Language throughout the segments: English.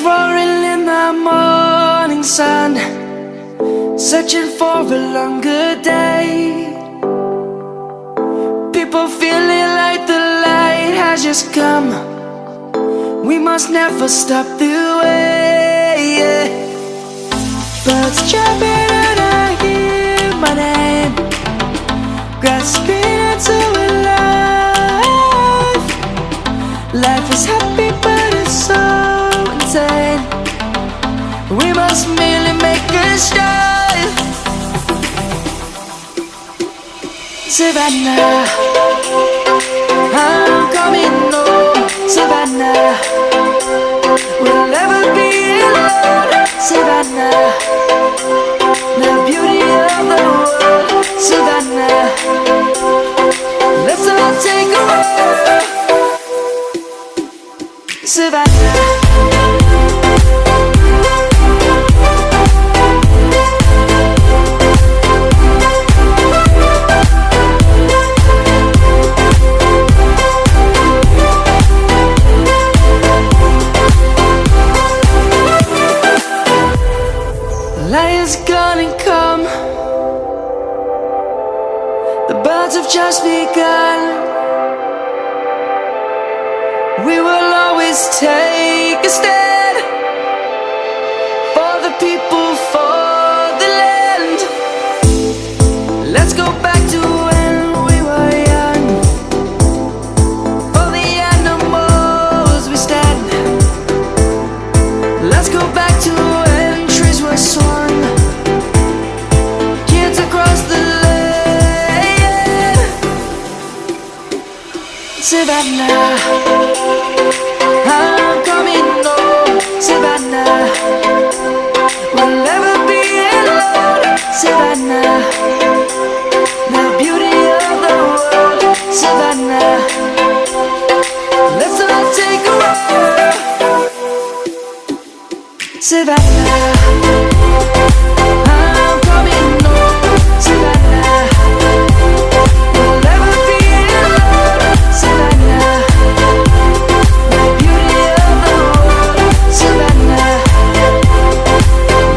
roaring in the morning sun, searching for a longer day. People feeling like the light has just come. We must never stop the way, yeah. Birds chirping and I hear my name, grasping into a life. Life is happy but it's so insane. We must merely make a start. Savannah, I'm coming home. Savannah, we'll never be alone. Savannah, the beauty of the world. Savannah, let's all take a walk. Savannah. Lion's gonna come. The birds have just begun. We will always take a stand for the people, for the land. Let's go back to when we were young. For the animals we stand. Let's go back to when trees were swung. Kids across the land. Savannah, I'm coming home. Savannah, we'll never be alone. Savannah, the beauty of the world. Savannah, let's all take a walk. Savannah, I'm coming home. Savannah, we'll never be alone. Savannah, the beauty of the world. Savannah,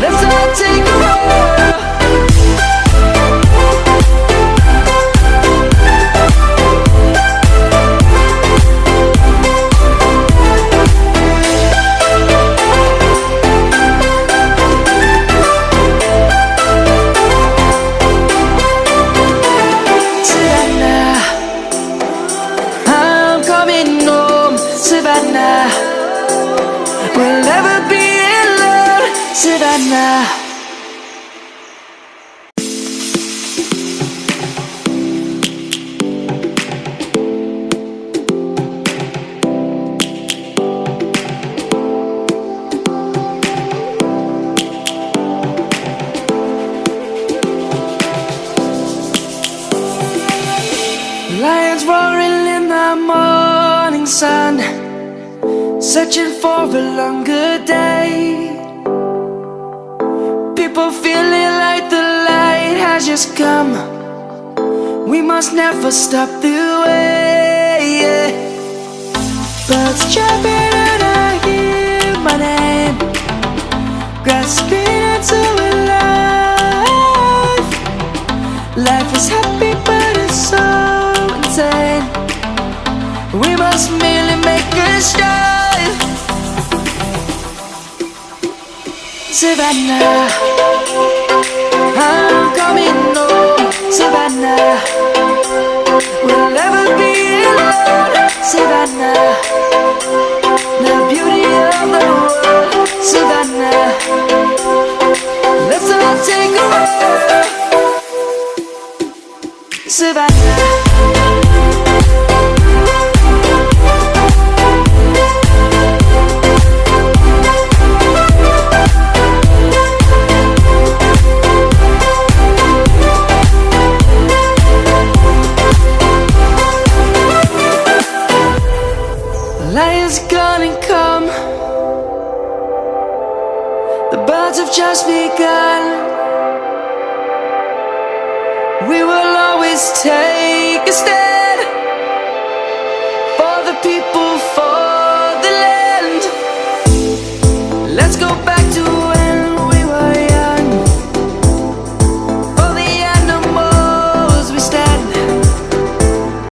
let's all take a walk. Savannah, we'll never be alone. Savannah. Lions roaring in the morning sun, searching for a longer day. People feeling like the light has just come. We must never stop the way, yeah. Birds chirping and I hear my name, grasping into a life. Life is happy but it's so insane. We must merely make a start. Savannah, I'm coming home. Savannah, we'll never be alone. Savannah, the beauty of the world. Savannah, let's all take a walk. Savannah. Lion's gonna come. The birds have just begun. We will always take a stand for the people, for the land. Let's go